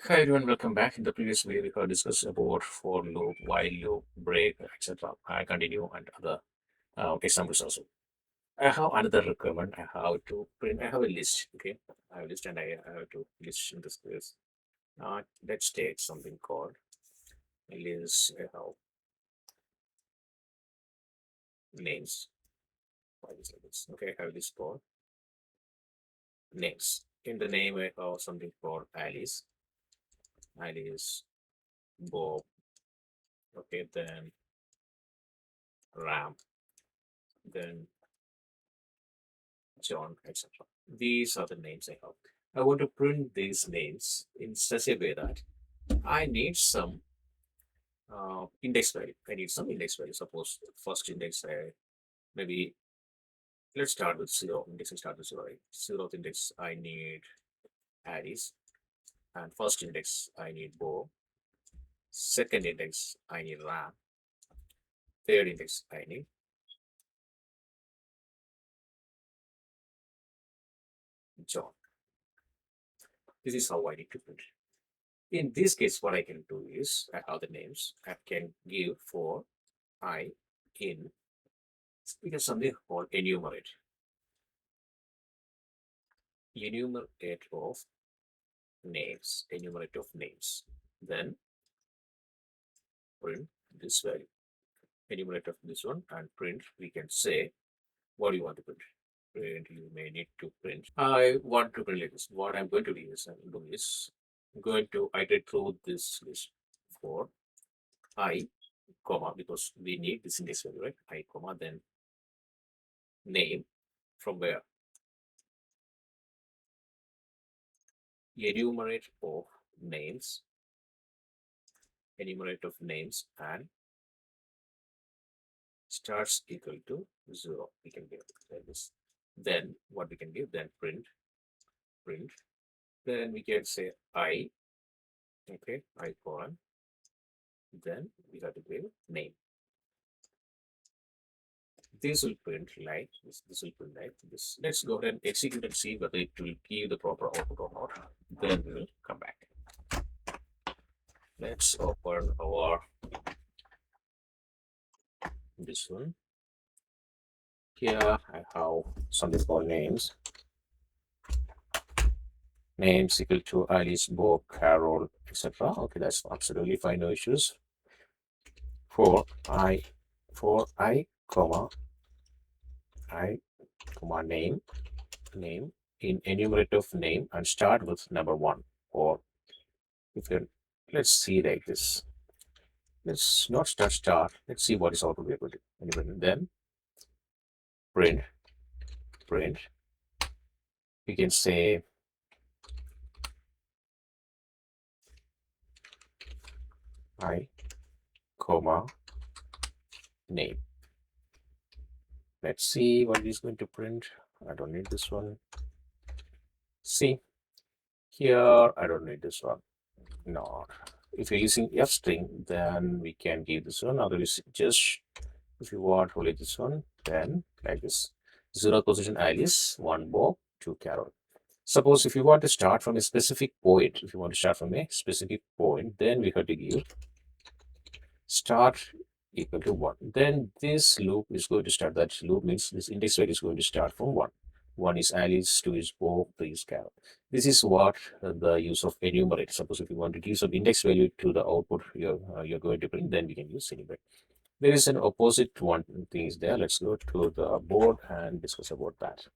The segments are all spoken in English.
Hi everyone, welcome back. In the previous video, we have discussed about for loop, while loop, break, etc. I continue and other examples also. I have another requirement. I have to print. I have a list. Okay, I have a list and I have to list in this case. Let's take something called a list. I have names. Why is like this? Okay, I have this called names. In the name, I have something called Alice. Alice, Bob. Okay, then Ram. Then John, etc. These are the names I have. I want to print these names in such a way that I need some index value. I need some index value. Suppose first index, maybe let's start with zero. Index will start with zero. Right? Zeroth index, I need Addis. And first index, I need Bo. Second index, I need Ram. Third index, I need John. This is how I need to print. In this case, what I can do is I have the names. I can give for I in we have something called enumerate. Enumerate of names. Enumerate of names. Then print this value. Enumerate of this one and print. We can say what do you want to print. Print. You may need to print. I want to print like this. What I'm going to do is I'm going to iterate through this list for I, comma, because we need this index value, right? I, comma, then name from where enumerate of names, enumerate of names, and starts equal to 0. We can give like this. Then what we can give, then print. Then we can say I, okay, I colon. Then we have to give name. This will print like this. This will print like this. Let's go ahead and execute and see whether it will give the proper output or not. Then we will come back. Let's open our this one. Here I have something called names. Names equal to Alice, Bob, Carol, etc. Okay, that's absolutely fine, no issues. For I, comma name in enumerative name and start with number 1. Or if you let's see like this. Let's not start. Let's see what is output we are going to enumerate. Then print. We can say I, comma name. Let's see what it is going to print. I don't need this one. See here, I don't need this one. No. If you're using F string, then we can give this one. Otherwise, just if you want only this one, then like this. 0 position Alice, 1 Bob, 2 Carol. Suppose if you want to start from a specific point, then we have to give start equal to 1. Then this loop is going to start. That loop means this index value is going to start from 1. 1 is Alice, 2 is Bob, 3 is Carol. This is what the use of enumerate. Suppose if you want to give some index value to the output you're going to print, then we can use enumerate. There is an opposite one thing is there. Let's go to the board and discuss about that.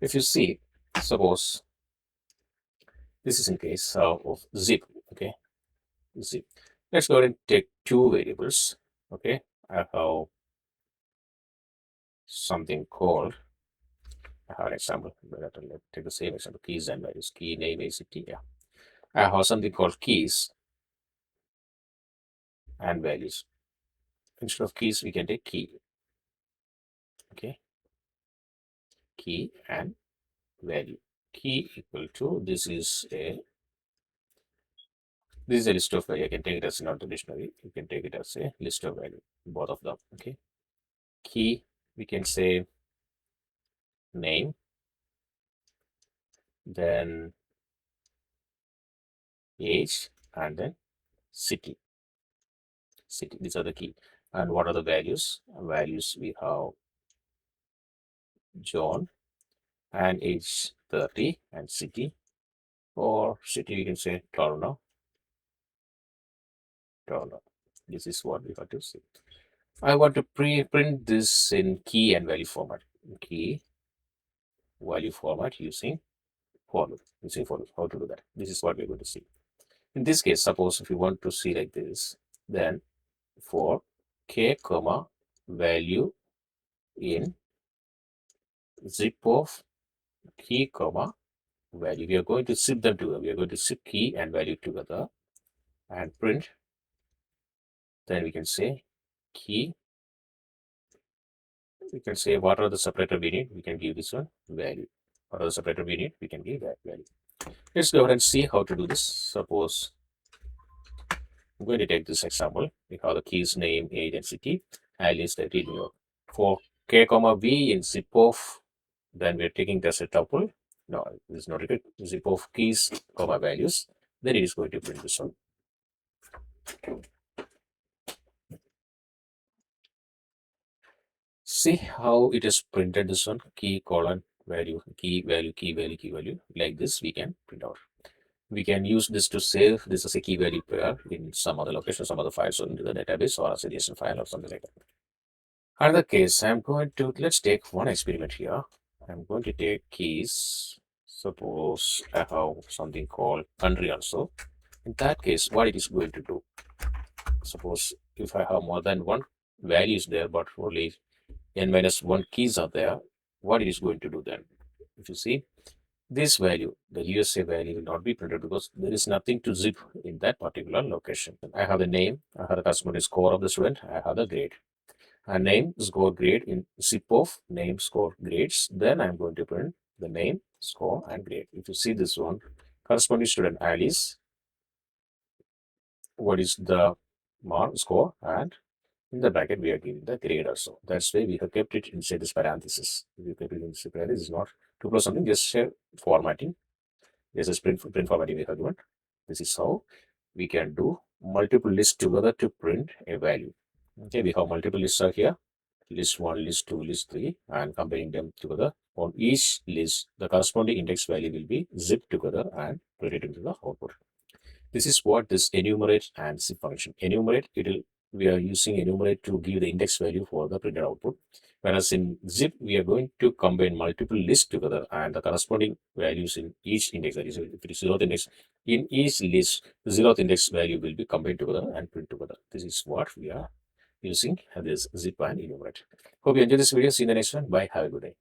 If you see, suppose this is in case of zip, okay, zip. Let's go ahead and take two variables, okay. I have something called, I have an example, let's take the same example, keys and values, key name, ACT, yeah. I have something called keys and values. Instead of keys, we can take key, okay, key and value. Key equal to, this is a list of value. I can take it as not the dictionary. You can take it as a list of value, both of them, okay. Key, we can say name, then age, and then city. These are the key. And what are the values? Values we have John and age 30 and city. Or city, we can say Toronto. Toronto. This is what we have to see. I want to print this in key and value format. Key value format using for loop. Using for loop. How to do that? This is what we're going to see. In this case, suppose if you want to see like this, then for k comma value in zip of key comma value, we are going to zip them together. We are going to zip key and value together and print. Then we can say key. We can say what are the separator we need. We can give this one value. What are the separator we need? We can give that value. Let's go ahead and see how to do this. Suppose I'm going to take this example. We have the keys name, age, and city. Alice, the New York. For k comma v in zip of, then we're taking this as a tuple. No, this is not a zip of keys comma values. Then it is going to print this one. See how it is printed this one, key colon value, key value, key value, key value. Like this, we can print out. We can use this to save this as a key value pair in some other location, some other files into the database or as a JSON file or something like that. Another case, I'm going to, let's take one experiment here. I'm going to take keys. Suppose I have something called country also. In that case, what it is going to do? Suppose if I have more than one value is there, but only n minus 1 keys are there, what it is going to do then? If you see, this value, the USA value will not be printed because there is nothing to zip in that particular location. I have the name, I have the customer score of the student, I have the grade. A name, score, grade in zip of name, score, grades. Then I'm going to print the name, score, and grade. If you see this one, corresponding student Alice, what is the mark, score, and in the bracket we are giving the grade also. That's why we have kept it inside this parenthesis. If you kept it inside parenthesis, it's not to plus something, just formatting. This is print formatting we have given. This is how we can do multiple lists together to print a value. Okay, we have multiple lists are here. List 1, list 2, list 3, and comparing them together. On each list, the corresponding index value will be zipped together and printed into the output. This is what this enumerate and zip function. Enumerate, we are using enumerate to give the index value for the printed output. Whereas in zip, we are going to combine multiple lists together and the corresponding values in each index. That is, if it is zeroth index, in each list, the zeroth index value will be combined together and print together. This is what we are using this zip and enumerate. Hope you enjoyed this video. See you in the next one. Bye. Have a good day.